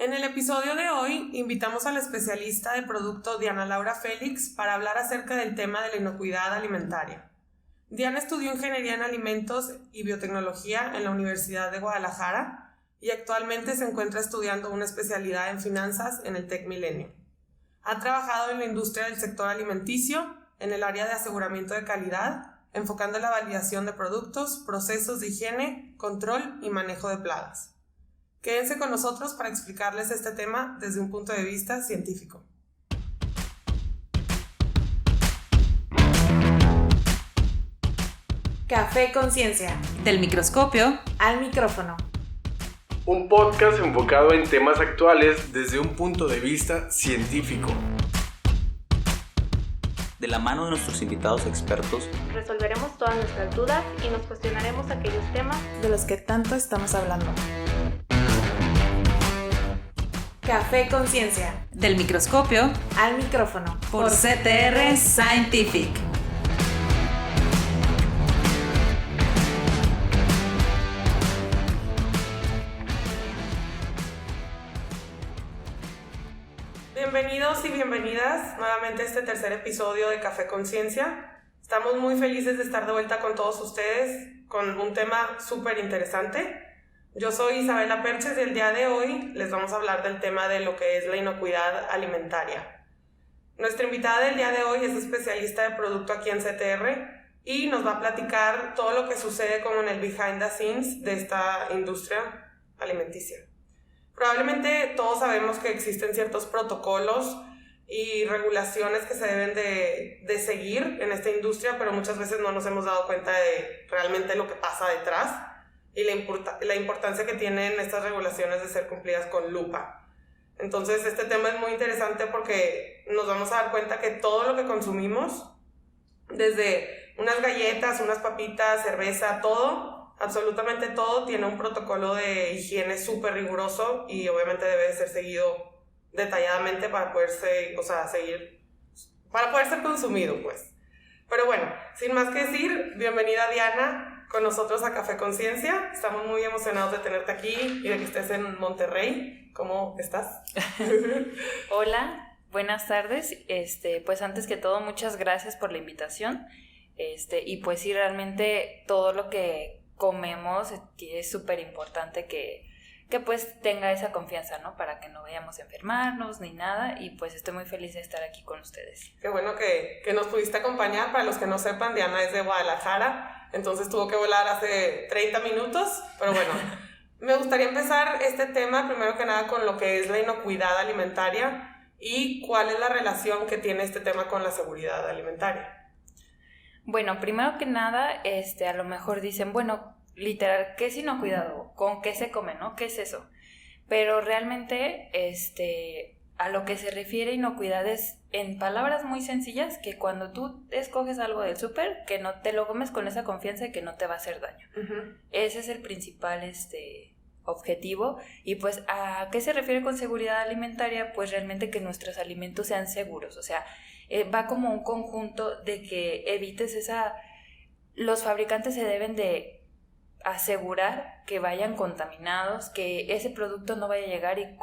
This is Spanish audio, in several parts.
En el episodio de hoy invitamos a la especialista de producto Diana Laura Félix para hablar acerca del tema de la inocuidad alimentaria. Diana estudió Ingeniería en Alimentos y Biotecnología en la Universidad de Guadalajara y actualmente se encuentra estudiando una especialidad en finanzas en el Tec Milenio. Ha trabajado en la industria del sector alimenticio, en el área de aseguramiento de calidad, enfocando la validación de productos, procesos de higiene, control y manejo de plagas. Quédense con nosotros para explicarles este tema desde un punto de vista científico. Café Conciencia. Del microscopio al micrófono. Un podcast enfocado en temas actuales desde un punto de vista científico. De la mano de nuestros invitados expertos, resolveremos todas nuestras dudas y nos cuestionaremos aquellos temas de los que tanto estamos hablando. Café Conciencia. Del microscopio al micrófono. Por CTR Scientific. Bienvenidos y bienvenidas nuevamente a este tercer episodio de Café Conciencia. Estamos muy felices de estar de vuelta con todos ustedes con un tema súper interesante. Yo soy Isabela Perches y el día de hoy les vamos a hablar del tema de lo que es la inocuidad alimentaria. Nuestra invitada del día de hoy es especialista de producto aquí en CTR y nos va a platicar todo lo que sucede como en el behind the scenes de esta industria alimenticia. Probablemente todos sabemos que existen ciertos protocolos y regulaciones que se deben de seguir en esta industria, pero muchas veces no nos hemos dado cuenta de realmente lo que pasa detrás y la importancia que tienen estas regulaciones de ser cumplidas con lupa. Entonces este tema es muy interesante porque nos vamos a dar cuenta que todo lo que consumimos, desde unas galletas, unas papitas, cerveza, todo, absolutamente todo tiene un protocolo de higiene súper riguroso y obviamente debe de ser seguido detalladamente para poder ser consumido, pues. Pero bueno, sin más que decir, bienvenida Diana con nosotros a Café Conciencia. Estamos muy emocionados de tenerte aquí y de que estés en Monterrey. ¿Cómo estás? Hola, buenas tardes. Pues antes que todo, muchas gracias por la invitación. Y pues sí, realmente todo lo que comemos es súper importante que pues tenga esa confianza, ¿no? Para que no vayamos a enfermarnos ni nada, y pues estoy muy feliz de estar aquí con ustedes. Qué bueno que nos pudiste acompañar. Para los que no sepan, Diana es de Guadalajara, entonces tuvo que volar hace 30 minutos, pero bueno, me gustaría empezar este tema primero que nada con lo que es la inocuidad alimentaria y cuál es la relación que tiene este tema con la seguridad alimentaria. Bueno, primero que nada, a lo mejor dicen, bueno, literal, ¿qué es inocuidad? ¿Con qué se come, no? ¿Qué es eso? Pero realmente, a lo que se refiere inocuidad es, en palabras muy sencillas, que cuando tú escoges algo del súper, que no te lo comes con esa confianza de que no te va a hacer daño. Uh-huh. Ese es el principal, objetivo. Y pues, ¿a qué se refiere con seguridad alimentaria? Pues realmente que nuestros alimentos sean seguros, o sea, va como un conjunto de que evites los fabricantes se deben de asegurar que vayan contaminados, que ese producto no vaya a llegar y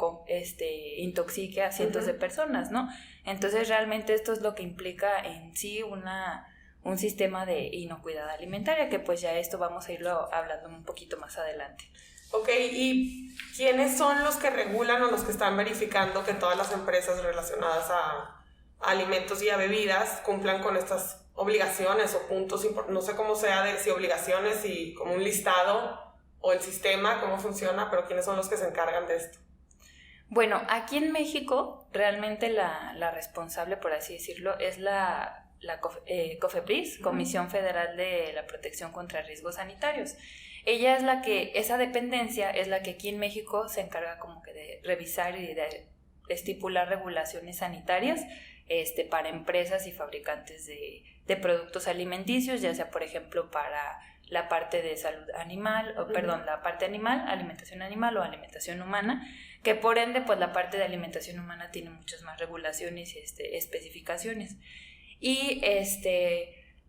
intoxique a cientos de personas, ¿no? Entonces realmente esto es lo que implica en sí un sistema de inocuidad alimentaria, que pues ya esto vamos a irlo hablando un poquito más adelante. Ok, ¿y quiénes son los que regulan o los que están verificando que todas las empresas relacionadas a alimentos y a bebidas cumplan con estas obligaciones o puntos, no sé cómo sea de si obligaciones y como un listado o el sistema, cómo funciona, pero quiénes son los que se encargan de esto? Bueno, aquí en México realmente la responsable, por así decirlo, es la COFEPRIS, Comisión Federal de la Protección contra Riesgos Sanitarios. Ella es esa dependencia es la que aquí en México se encarga como que de revisar y de estipular regulaciones sanitarias para empresas y fabricantes de productos alimenticios, ya sea por ejemplo para la parte de salud animal, la parte animal, alimentación animal o alimentación humana, que por ende pues la parte de alimentación humana tiene muchas más regulaciones y especificaciones. Y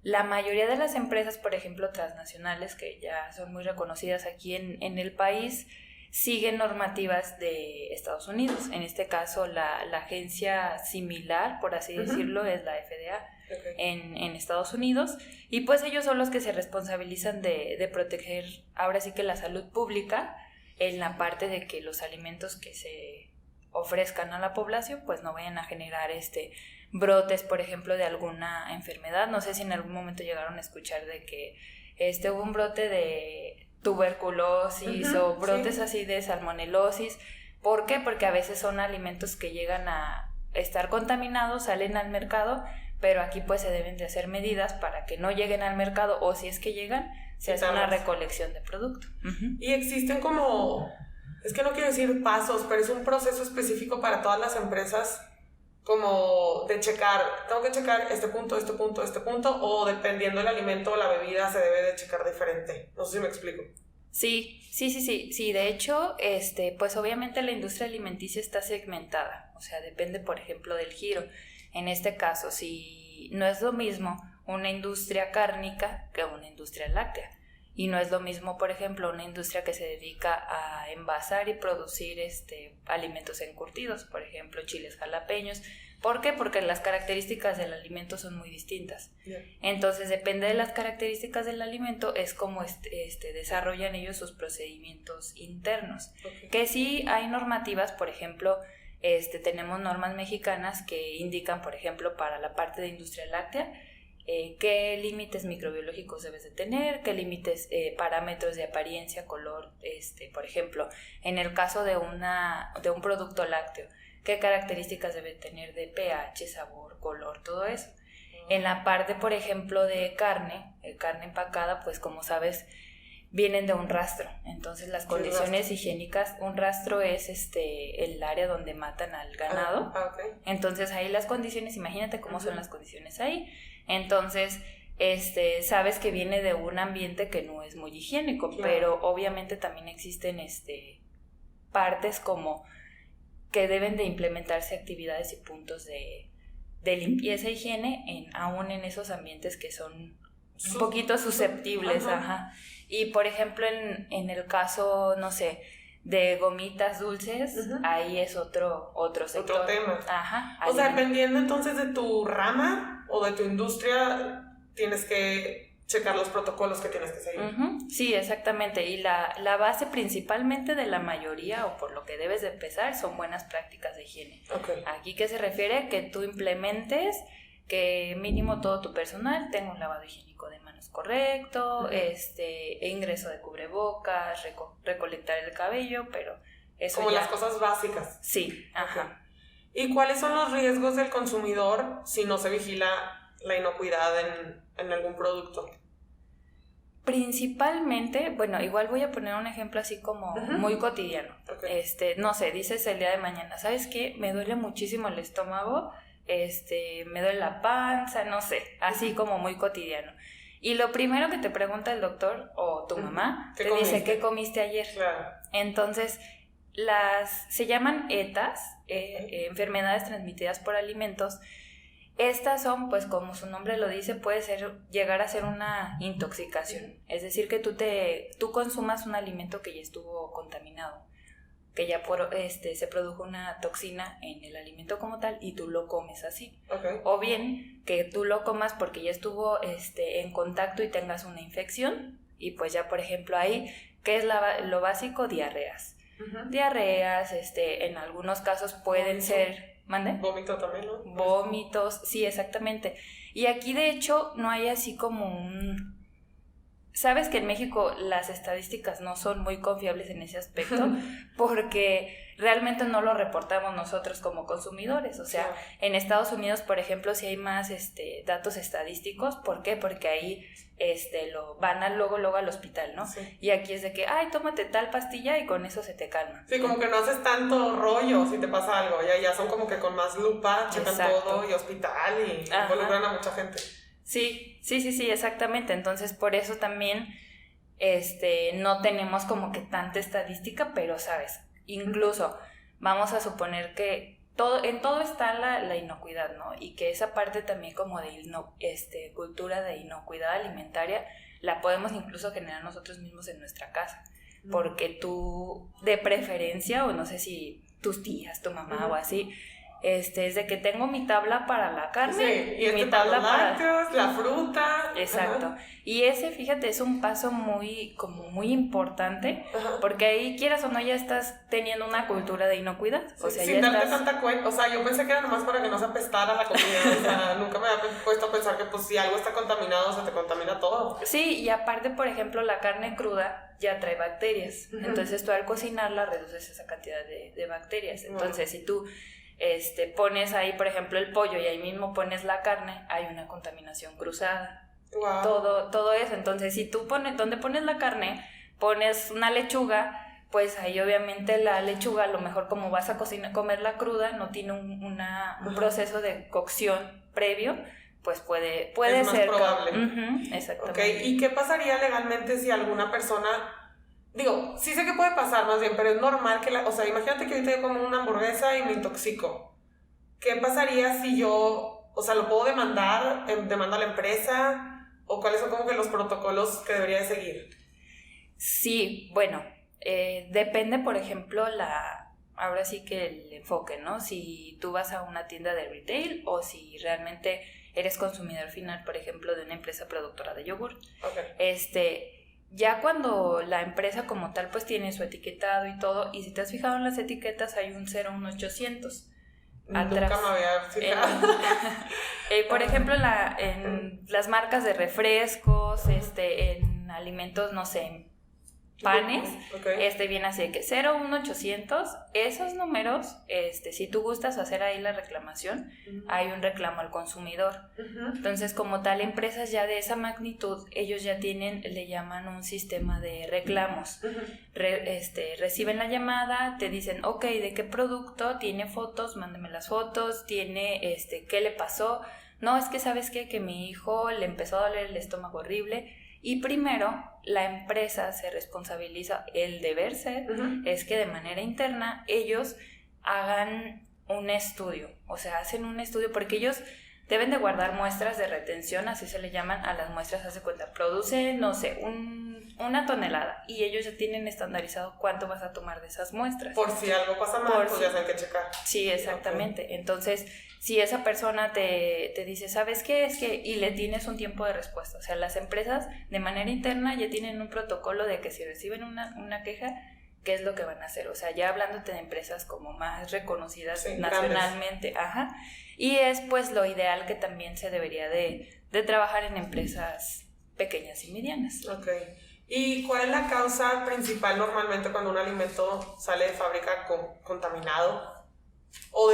la mayoría de las empresas, por ejemplo transnacionales, que ya son muy reconocidas aquí en el país, siguen normativas de Estados Unidos. En este caso, la agencia similar, por así decirlo, es la FDA en Estados Unidos, y pues ellos son los que se responsabilizan de proteger ahora sí que la salud pública en la parte de que los alimentos que se ofrezcan a la población pues no vayan a generar brotes, por ejemplo, de alguna enfermedad. No sé si en algún momento llegaron a escuchar de que hubo un brote de tuberculosis o brotes así de salmonelosis. ¿Por qué? Porque a veces son alimentos que llegan a estar contaminados, salen al mercado, pero aquí pues se deben de hacer medidas para que no lleguen al mercado, o si es que llegan, se hace una recolección de producto. Y existen como, es que no quiero decir pasos, pero es un proceso específico para todas las empresas, como de checar, tengo que checar este punto, o dependiendo del alimento o la bebida se debe de checar diferente. No sé si me explico. Sí, de hecho, pues obviamente la industria alimenticia está segmentada, o sea, depende, por ejemplo, del giro. En este caso, si no es lo mismo una industria cárnica que una industria láctea, y no es lo mismo, por ejemplo, una industria que se dedica a envasar y producir alimentos encurtidos, por ejemplo, chiles jalapeños. ¿Por qué? Porque las características del alimento son muy distintas. Yeah. Entonces, depende de las características del alimento, es como desarrollan ellos sus procedimientos internos. Okay. Que sí hay normativas, por ejemplo, tenemos normas mexicanas que indican, por ejemplo, para la parte de industria láctea, qué límites microbiológicos debes de tener, qué límites, parámetros de apariencia, color, por ejemplo, en el caso de un producto lácteo, qué características debe tener de pH, sabor, color, todo eso. En la parte, por ejemplo, de carne empacada, pues como sabes, vienen de un rastro. Entonces las condiciones higiénicas, un rastro es el área donde matan al ganado. Okay. Entonces ahí las condiciones, imagínate cómo son las condiciones ahí. Entonces sabes que viene de un ambiente que no es muy higiénico, claro. Pero obviamente también existen partes como que deben de implementarse actividades y puntos de limpieza e higiene aún en esos ambientes que son un poquito susceptibles. Ajá. Y por ejemplo en el caso, no sé, de gomitas dulces, ahí es otro sector. Otro tema. Ajá. O sea, dependiendo entonces de tu rama o de tu industria, tienes que checar los protocolos que tienes que seguir. Sí, exactamente. Y la base principalmente de la mayoría, o por lo que debes de empezar, son buenas prácticas de higiene. Okay. Aquí, ¿qué se refiere? Que tú implementes que mínimo todo tu personal tenga un lavado higiénico de manos correcto, ingreso de cubrebocas, recolectar el cabello, pero eso como ya... las cosas básicas. Sí, ajá. Okay. ¿Y cuáles son los riesgos del consumidor si no se vigila la inocuidad en algún producto? Principalmente, bueno, igual voy a poner un ejemplo así como muy cotidiano. Okay. No sé, dices el día de mañana, ¿sabes qué? Me duele muchísimo el estómago, me duele la panza, no sé, así como muy cotidiano. Y lo primero que te pregunta el doctor o tu mamá, te dice, ¿qué comiste ayer? Claro. Entonces, se llaman ETAs, enfermedades transmitidas por alimentos. Estas son, pues como su nombre lo dice, puede llegar a ser una intoxicación. Es decir, que tú consumas un alimento que ya estuvo contaminado, que ya se produjo una toxina en el alimento como tal y tú lo comes así. Okay. O bien que tú lo comas porque ya estuvo en contacto y tengas una infección y pues ya, por ejemplo, ahí, ¿qué es lo básico? Diarreas. Diarreas, en algunos casos pueden ser... ¿Mande? Vómito también, ¿no? Vómitos, sí, exactamente. Y aquí, de hecho, no hay así como Sabes que en México las estadísticas no son muy confiables en ese aspecto porque realmente no lo reportamos nosotros como consumidores. O sea, claro. En Estados Unidos, por ejemplo, sí hay más datos estadísticos. ¿Por qué? Porque ahí van luego al hospital, ¿no? Sí. Y aquí es de que, tómate tal pastilla y con eso se te calma. Sí, como que no haces tanto rollo si te pasa algo. Ya son como que con más lupa checan todo y hospital y involucran a mucha gente. Sí, exactamente. Entonces, por eso también no tenemos como que tanta estadística, pero, ¿sabes? Incluso vamos a suponer que en todo está la inocuidad, ¿no? Y que esa parte también como de cultura de inocuidad alimentaria la podemos incluso generar nosotros mismos en nuestra casa. porque tú, de preferencia, o no sé si tus tías, tu mamá o así, es de que tengo mi tabla para la carne y mi tabla para los lácteos, la fruta. Exacto. Ajá. Y ese, fíjate, es un paso muy importante, porque ahí, quieras o no, ya estás teniendo una cultura de inocuidad. O sea, sin ya darte estás... tanta cuenta. O sea, yo pensé que era nomás para que no se apestara la comida. O sea, nunca me había puesto a pensar que pues si algo está contaminado, se te contamina todo. Sí, y aparte, por ejemplo, la carne cruda ya trae bacterias. Entonces tú al cocinarla reduces esa cantidad de bacterias. Entonces, si tú pones ahí, por ejemplo, el pollo y ahí mismo pones la carne, hay una contaminación cruzada. Wow. Todo eso. Entonces, si tú donde pones la carne, pones una lechuga, pues ahí obviamente la lechuga, a lo mejor como vas a comerla cruda, no tiene un proceso de cocción previo, pues puede es ser más probable. Exactamente. Okay. ¿Y qué pasaría legalmente si alguna persona... Digo, sí sé que puede pasar más bien, pero es normal que o sea, imagínate que ahorita yo como una hamburguesa y me intoxico. ¿Qué pasaría si yo, o sea, lo puedo demandar, demando a la empresa? ¿O cuáles son como que los protocolos que debería de seguir? Sí, bueno, depende, por ejemplo, ahora sí que el enfoque, ¿no? Si tú vas a una tienda de retail o si realmente eres consumidor final, por ejemplo, de una empresa productora de yogur. Okay. Ya cuando la empresa como tal pues tiene su etiquetado y todo, y si te has fijado en las etiquetas hay un 01800 atrás. Nunca me había fijado. Por ejemplo, en las marcas de refrescos, en alimentos, no sé, en panes, Okay. viene así de que 01800, esos números, si tú gustas hacer ahí la reclamación, hay un reclamo al consumidor. Entonces, como tal, empresas ya de esa magnitud, ellos ya tienen, le llaman un sistema de reclamos. Reciben la llamada, te dicen, ok, ¿de qué producto? ¿Tiene fotos? Mándeme las fotos. ¿Tiene, qué le pasó? No, es que, ¿sabes qué? Que mi hijo le empezó a doler el estómago horrible. Y primero, la empresa se responsabiliza, el deber ser, es que de manera interna ellos hagan un estudio, o sea, hacen un estudio porque ellos deben de guardar muestras de retención, así se le llaman a las muestras, hace cuenta, producen, no sé, una tonelada y ellos ya tienen estandarizado cuánto vas a tomar de esas muestras. Por si algo pasa mal, pues ya saben que checar. Sí, exactamente. Okay. Entonces, si esa persona te dice, ¿sabes qué? Es que, y le tienes un tiempo de respuesta. O sea, las empresas de manera interna ya tienen un protocolo de que si reciben una queja, ¿qué es lo que van a hacer? O sea, ya hablándote de empresas como más reconocidas nacionalmente. Ajá. Y es pues lo ideal que también se debería de trabajar en empresas pequeñas y medianas. Ok. ¿Y cuál es la causa principal normalmente cuando un alimento sale de fábrica contaminado? O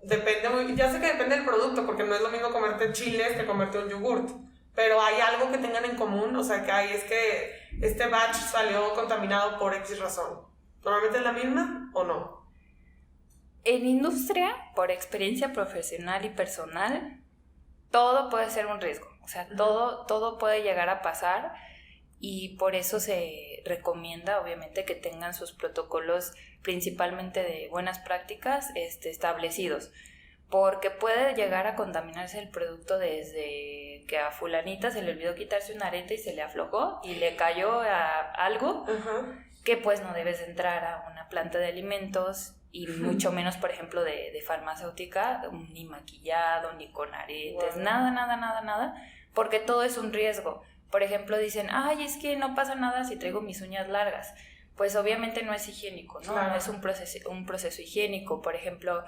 depende, ya sé que depende del producto, porque no es lo mismo comerte chiles que comerte un yogurt, pero ¿hay algo que tengan en común? O sea, que hay es que este batch salió contaminado por X razón. ¿Normalmente es la misma o no? En industria, por experiencia profesional y personal, todo puede ser un riesgo. O sea, todo puede llegar a pasar y por eso se recomienda, obviamente, que tengan sus protocolos principalmente de buenas prácticas establecidos. Porque puede llegar a contaminarse el producto desde que a fulanita se le olvidó quitarse un arete y se le aflojó y le cayó a algo que pues no debes entrar a una planta de alimentos y mucho menos, por ejemplo, de farmacéutica, ni maquillado, ni con aretes, nada, porque todo es un riesgo. Por ejemplo, dicen, ay, es que no pasa nada si traigo mis uñas largas. Pues obviamente no es higiénico, ¿no? Claro. No es un proceso higiénico. Por ejemplo,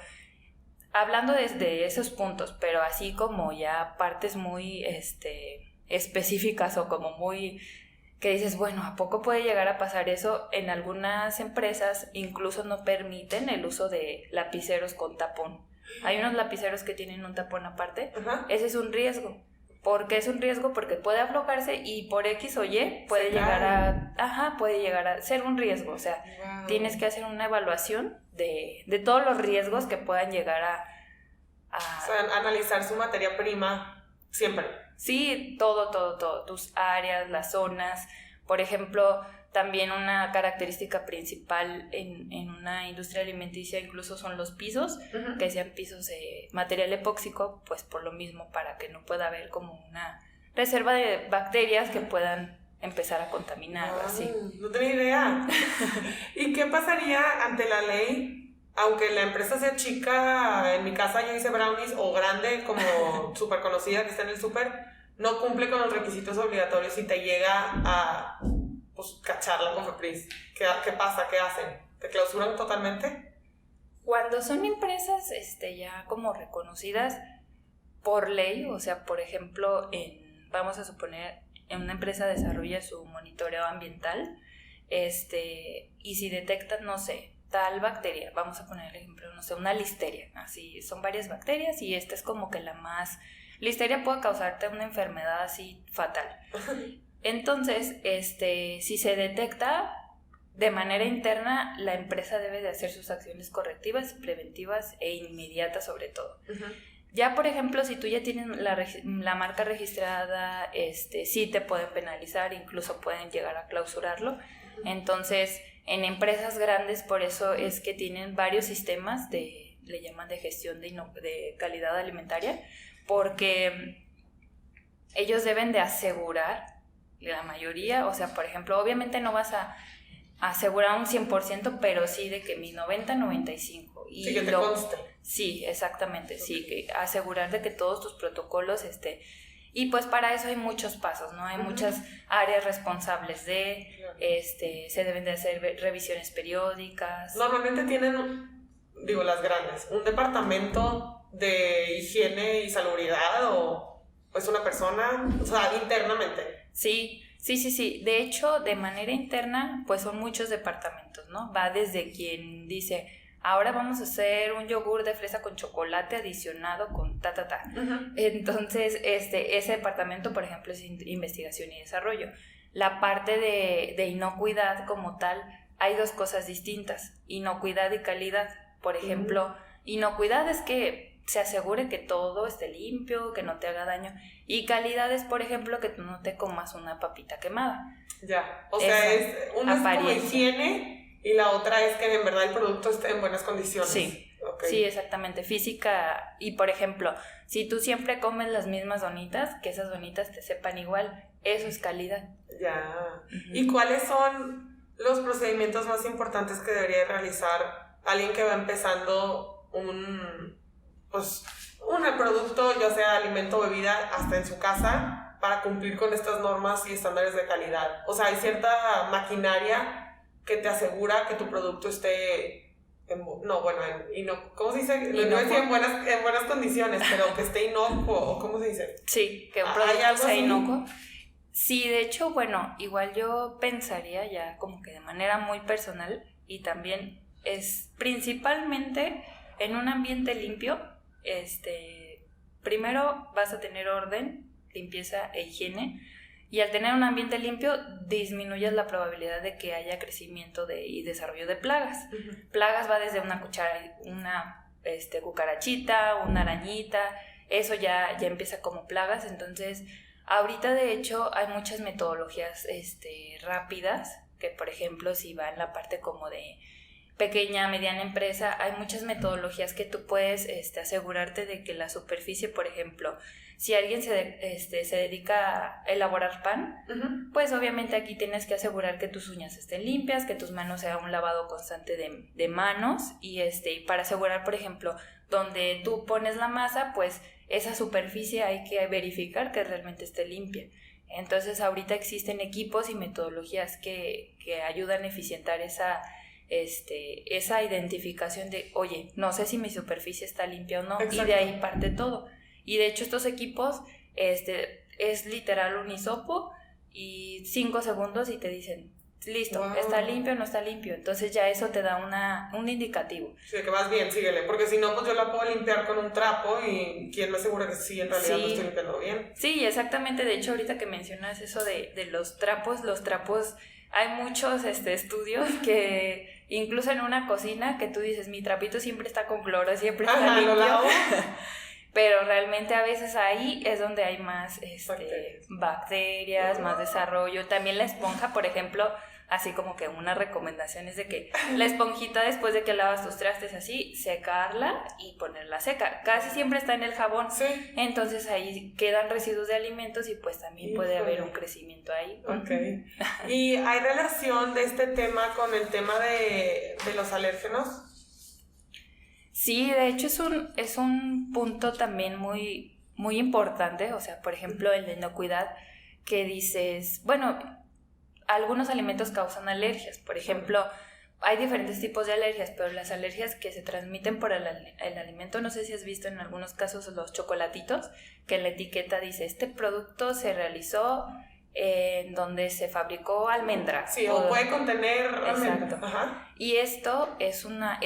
hablando desde esos puntos, pero así como ya partes muy específicas o como muy que dices, bueno, ¿a poco puede llegar a pasar eso? En algunas empresas incluso no permiten el uso de lapiceros con tapón. Hay unos lapiceros que tienen un tapón aparte. Ese es un riesgo. ¿Por qué es un riesgo? Porque puede aflojarse y por X o Y puede llegar a ser un riesgo. O sea, tienes que hacer una evaluación de todos los riesgos que puedan llegar a... O sea, analizar su materia prima siempre. Sí, todo. Tus áreas, las zonas. Por ejemplo, también una característica principal en una industria alimenticia incluso son los pisos, que sean pisos de material epóxico, pues por lo mismo, para que no pueda haber como una reserva de bacterias que puedan empezar a contaminar o así. No tenía idea. ¿Y qué pasaría ante la ley? Aunque la empresa sea chica, en mi casa yo hice brownies, o grande, como súper conocida que está en el súper, no cumple con los requisitos obligatorios y te llega a cachar la Cofepris. ¿Qué pasa? ¿Qué hacen? ¿Te clausuran totalmente? Cuando son empresas ya como reconocidas por ley, o sea, por ejemplo, vamos a suponer, en una empresa desarrolla su monitoreo ambiental, y si detectan, no sé, tal bacteria, vamos a poner el ejemplo, no sé, una listeria, así, son varias bacterias y esta es como que la más... Listeria puede causarte una enfermedad así fatal. Entonces, si se detecta de manera interna, la empresa debe de hacer sus acciones correctivas, preventivas e inmediatas sobre todo. Ya, por ejemplo, si tú ya tienes la marca registrada, sí te pueden penalizar, incluso pueden llegar a clausurarlo. Entonces, en empresas grandes, por eso es que tienen varios sistemas le llaman de gestión de calidad alimentaria, porque ellos deben de asegurar, la mayoría, o sea, por ejemplo, obviamente no vas a asegurar un 100%, pero sí de que mi 90-95%. Y sí, que te conste. Sí, exactamente, sí, que asegurar de que todos tus protocolos y pues para eso hay muchos pasos, ¿no? Hay muchas áreas responsables se deben de hacer revisiones periódicas. Normalmente tienen, las grandes, un departamento de higiene y salubridad o es una persona, o sea, internamente. Sí. De hecho, de manera interna, pues son muchos departamentos, ¿no? Va desde quien dice, ahora vamos a hacer un yogur de fresa con chocolate adicionado con Entonces, ese departamento, por ejemplo, es investigación y desarrollo. La parte de inocuidad como tal, hay dos cosas distintas, inocuidad y calidad. Por ejemplo, inocuidad es que se asegure que todo esté limpio, que no te haga daño. Y calidad es, por ejemplo, que tú no te comas una papita quemada. Ya, o sea, una es como higiene y la otra es que en verdad el producto esté en buenas condiciones. Sí, okay. Sí, exactamente, física. Y, por ejemplo, si tú siempre comes las mismas donitas, que esas donitas te sepan igual, eso es calidad. Ya. ¿Y cuáles son los procedimientos más importantes que debería realizar alguien que va empezando un producto, ya sea alimento o bebida, hasta en su casa, para cumplir con estas normas y estándares de calidad? O sea, hay cierta maquinaria que te asegura que tu producto esté ¿cómo se dice? No decir en buenas condiciones, pero que esté inocuo, ¿cómo se dice? Sí, que un producto sea inocuo. Sí, de hecho, bueno, igual yo pensaría ya como que de manera muy personal, y también es principalmente en un ambiente limpio. Primero vas a tener orden, limpieza e higiene, y al tener un ambiente limpio disminuyes la probabilidad de que haya crecimiento y desarrollo de plagas. Plagas va desde una cucarachita, una arañita, eso ya empieza como plagas. Entonces ahorita de hecho hay muchas metodologías rápidas, que por ejemplo si va en la parte como de pequeña, mediana empresa, hay muchas metodologías que tú puedes asegurarte de que la superficie, por ejemplo, si alguien se dedica a elaborar pan, pues obviamente aquí tienes que asegurar que tus uñas estén limpias, que tus manos sea un lavado constante de manos, y para asegurar, por ejemplo, donde tú pones la masa, pues esa superficie hay que verificar que realmente esté limpia. Entonces ahorita existen equipos y metodologías que ayudan a eficientar esa identificación de, oye, no sé si mi superficie está limpia o no. Exacto. Y de ahí parte todo. Y de hecho estos equipos es literal un hisopo y 5 segundos y te dicen, listo, wow, ¿está limpio o no está limpio? Entonces ya eso te da un indicativo. Sí, que vas bien, síguele, porque si no, pues yo la puedo limpiar con un trapo y ¿quién me asegura que sí en realidad lo estoy limpiando bien? Sí, exactamente. De hecho, ahorita que mencionas eso de los trapos, hay muchos estudios que incluso en una cocina que tú dices, mi trapito siempre está con cloro, siempre está limpio. Pero realmente a veces ahí es donde hay más bacterias, más desarrollo. También la esponja, por ejemplo, así como que una recomendación es de que la esponjita después de que lavas tus trastes así, secarla y ponerla seca. Casi siempre está en el jabón, Sí. entonces ahí quedan residuos de alimentos y pues también puede Híjole. haber un crecimiento ahí. Ok. ¿Y hay relación de este tema con el tema de los alérgenos? Sí, de hecho es un punto también muy, muy importante, o sea, por ejemplo, el de inocuidad, que dices, bueno, algunos alimentos causan alergias, por ejemplo, hay diferentes tipos de alergias, pero las alergias que se transmiten por el alimento, no sé si has visto en algunos casos los chocolatitos, que en la etiqueta dice, este producto se realizó en donde se fabricó almendra. Sí, o puede contener almendra. Exacto. Ajá. Y esto es una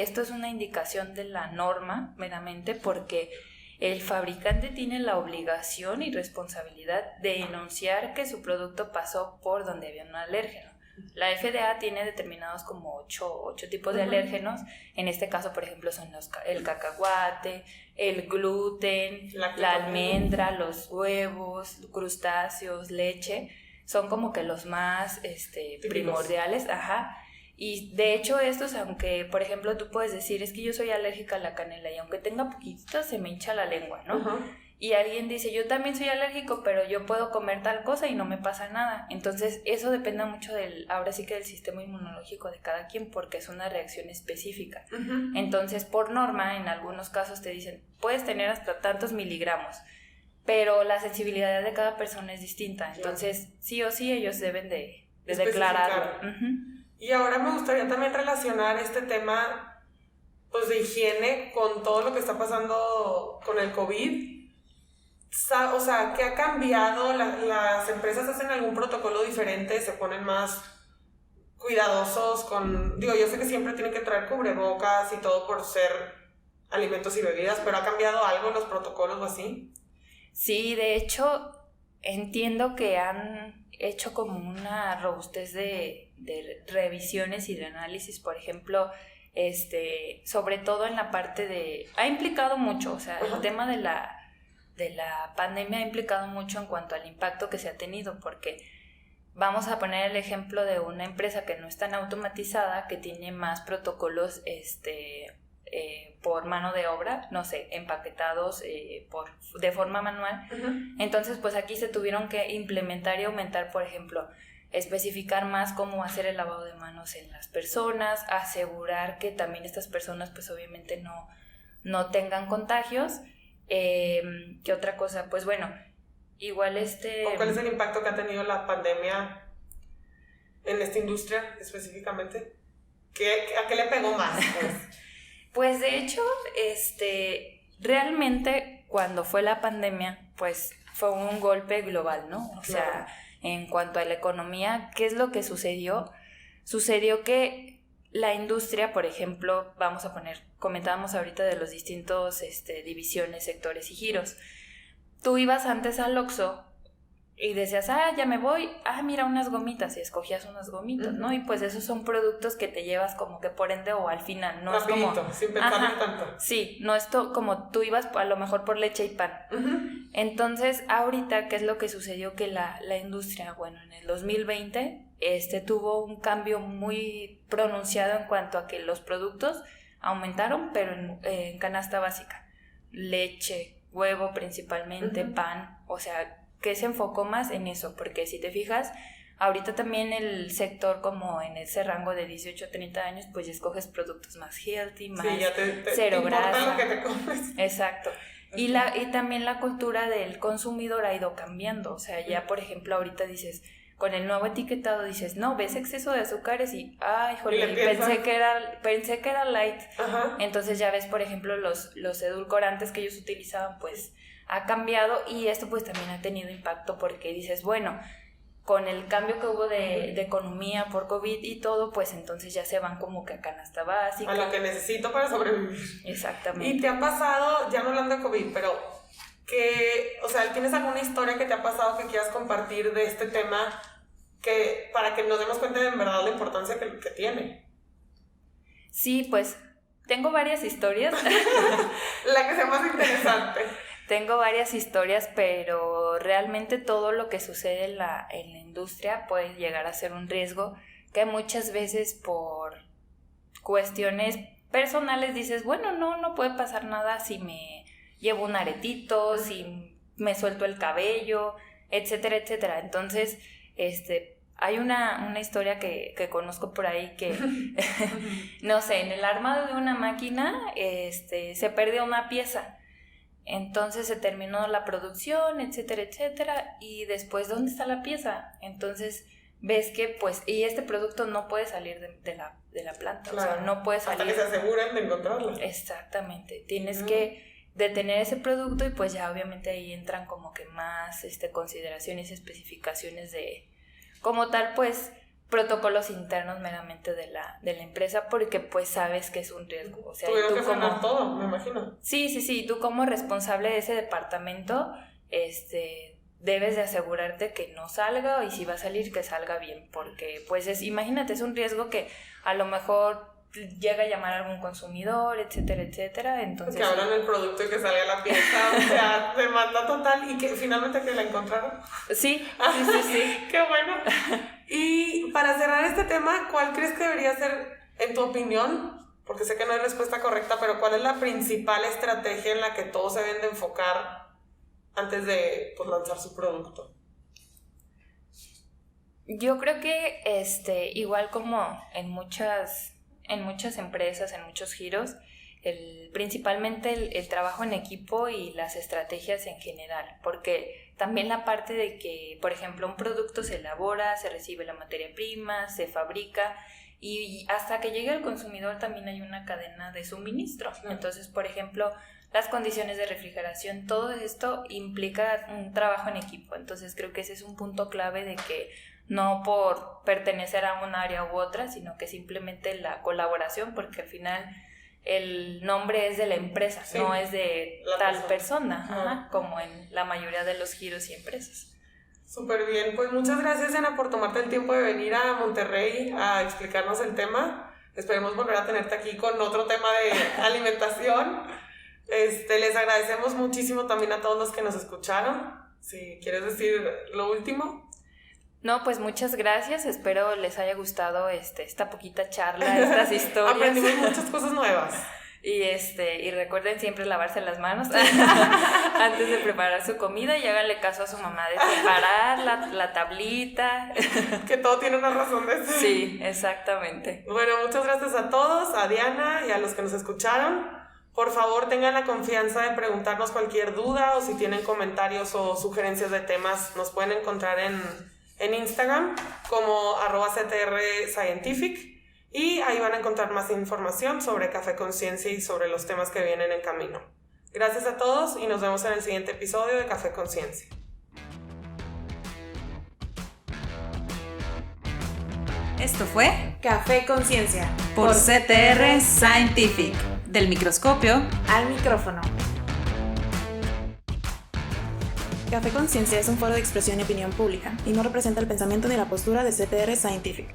indicación de la norma, meramente, porque el fabricante tiene la obligación y responsabilidad de enunciar que su producto pasó por donde había un alérgeno. La FDA tiene determinados como 8 tipos de alérgenos. En este caso, por ejemplo, son el cacahuate, el gluten, la almendra, los huevos, crustáceos, leche. Son como que los más primordiales. Ajá. Y de hecho estos, aunque por ejemplo tú puedes decir, es que yo soy alérgica a la canela y aunque tenga poquito se me hincha la lengua, ¿no? Ajá. Y alguien dice, yo también soy alérgico, pero yo puedo comer tal cosa y no me pasa nada. Entonces eso depende mucho ahora sí que del sistema inmunológico de cada quien, porque es una reacción específica. Ujú. Entonces, por norma, en algunos casos te dicen, puedes tener hasta tantos miligramos, pero la sensibilidad de cada persona es distinta. Entonces, sí o sí, ellos deben de declararlo. Ujú. Y ahora me gustaría también relacionar este tema, pues, de higiene con todo lo que está pasando con el COVID. O sea, ¿qué ha cambiado? ¿Las empresas hacen algún protocolo diferente? ¿Se ponen más cuidadosos con...? Digo, yo sé que siempre tienen que traer cubrebocas y todo por ser alimentos y bebidas, pero ¿ha cambiado algo los protocolos o así? Sí, de hecho, entiendo que han hecho como una robustez de revisiones y de análisis, por ejemplo, sobre todo en la parte de... Ha implicado mucho, o sea, el tema de la pandemia ha implicado mucho en cuanto al impacto que se ha tenido, porque vamos a poner el ejemplo de una empresa que no es tan automatizada, que tiene más protocolos por mano de obra, no sé, empaquetados de forma manual. Uh-huh. Entonces, pues aquí se tuvieron que implementar y aumentar, por ejemplo, especificar más cómo hacer el lavado de manos en las personas, asegurar que también estas personas, pues obviamente no tengan contagios. ¿Qué otra cosa? Pues bueno, igual ¿O cuál es el impacto que ha tenido la pandemia en esta industria específicamente? ¿A qué le pegó más? Pues de hecho, realmente cuando fue la pandemia, pues fue un golpe global, ¿no? O sea, en cuanto a la economía, ¿qué es lo que sucedió? Sucedió que la industria, por ejemplo, comentábamos ahorita de los distintos divisiones, sectores y giros. Tú ibas antes al Oxxo y decías, ya me voy, mira unas gomitas, y escogías unas gomitas, ¿no? Y pues esos son productos que te llevas como que por ende o al final, no rapidito, es como... sin pensarlo tanto. Sí, no es como tú ibas a lo mejor por leche y pan. Uh-huh. Entonces, ahorita, ¿qué es lo que sucedió? Que la industria, bueno, en el 2020, tuvo un cambio muy pronunciado en cuanto a que los productos aumentaron, pero en canasta básica. Leche, huevo principalmente, uh-huh. pan, o sea, que se enfocó más en eso, porque si te fijas, ahorita también el sector como en ese rango de 18 a 30 años, pues ya escoges productos más healthy, más sí, ya cero te importa grasa. lo que te comes. Exacto. Y también la cultura del consumidor ha ido cambiando, o sea, ya por ejemplo ahorita dices, con el nuevo etiquetado dices, no, ves exceso de azúcares y, jole, pensé que era light. Ajá. Entonces ya ves, por ejemplo, los edulcorantes que ellos utilizaban, pues ha cambiado, y esto pues también ha tenido impacto porque dices, bueno, con el cambio que hubo de economía por COVID y todo, pues entonces ya se van como que a canasta básica. A lo que necesito para sobrevivir. Exactamente. ¿Y te ha pasado, ya no hablando de COVID, pero o sea, tienes alguna historia que te ha pasado que quieras compartir de este tema para que nos demos cuenta de en verdad la importancia que tiene? Sí, pues tengo varias historias. La que sea más interesante. Tengo varias historias, pero realmente todo lo que sucede en la industria puede llegar a ser un riesgo que muchas veces por cuestiones personales dices, bueno, no puede pasar nada si me llevo un aretito, si me suelto el cabello, etcétera, etcétera. Entonces, hay una historia que conozco por ahí que, no sé, en el armado de una máquina se perdió una pieza. Entonces se terminó la producción, etcétera, etcétera, y después, ¿dónde está la pieza? Entonces ves que, pues, y este producto no puede salir de la planta, claro. O sea, no puede salir. Hasta que se aseguren de encontrarla. Exactamente, tienes que detener ese producto y pues ya obviamente ahí entran como que más consideraciones y especificaciones de, como tal, pues, protocolos internos meramente de la empresa, porque pues sabes que es un riesgo. O sea, tuvieron que frenar todo, me imagino. Sí, tú como responsable de ese departamento, debes de asegurarte que no salga, y si va a salir, que salga bien, porque pues imagínate, es un riesgo que a lo mejor llega a llamar a algún consumidor, etcétera, etcétera. Entonces, que abran el producto y que salga la pieza, o sea, demanda total, y que finalmente que la encontraron. Sí. Qué bueno. Y para cerrar este tema, ¿cuál crees que debería ser, en tu opinión, porque sé que no hay respuesta correcta, pero cuál es la principal estrategia en la que todos se deben de enfocar antes de, pues, lanzar su producto? Yo creo que igual como en muchas empresas, en muchos giros, principalmente el trabajo en equipo y las estrategias en general, porque también la parte de que, por ejemplo, un producto se elabora, se recibe la materia prima, se fabrica, y hasta que llegue al consumidor también hay una cadena de suministro. Entonces, por ejemplo, las condiciones de refrigeración, todo esto implica un trabajo en equipo. Entonces creo que ese es un punto clave, de que no por pertenecer a un área u otra, sino que simplemente la colaboración, porque al final el nombre es de la empresa, sí, no es de tal persona, ajá, como en la mayoría de los giros y empresas. Súper bien, pues muchas gracias, Ana, por tomarte el tiempo de venir a Monterrey a explicarnos el tema. Esperemos volver a tenerte aquí con otro tema de alimentación. Les agradecemos muchísimo también a todos los que nos escucharon. Si quieres decir lo último. No, pues muchas gracias, espero les haya gustado esta poquita charla, estas historias. Aprendimos muchas cosas nuevas. Y recuerden siempre lavarse las manos antes de preparar su comida, y háganle caso a su mamá de preparar la tablita. Que todo tiene una razón de ser. Sí, exactamente. Bueno, muchas gracias a todos, a Diana y a los que nos escucharon. Por favor, tengan la confianza de preguntarnos cualquier duda, o si tienen comentarios o sugerencias de temas, nos pueden encontrar en Instagram como @CTRScientific, y ahí van a encontrar más información sobre Café Conciencia y sobre los temas que vienen en camino. Gracias a todos y nos vemos en el siguiente episodio de Café Conciencia. Esto fue Café Conciencia por CTR Scientific, del microscopio al micrófono. Café Conciencia es un foro de expresión y opinión pública y no representa el pensamiento ni la postura de CTR Scientific.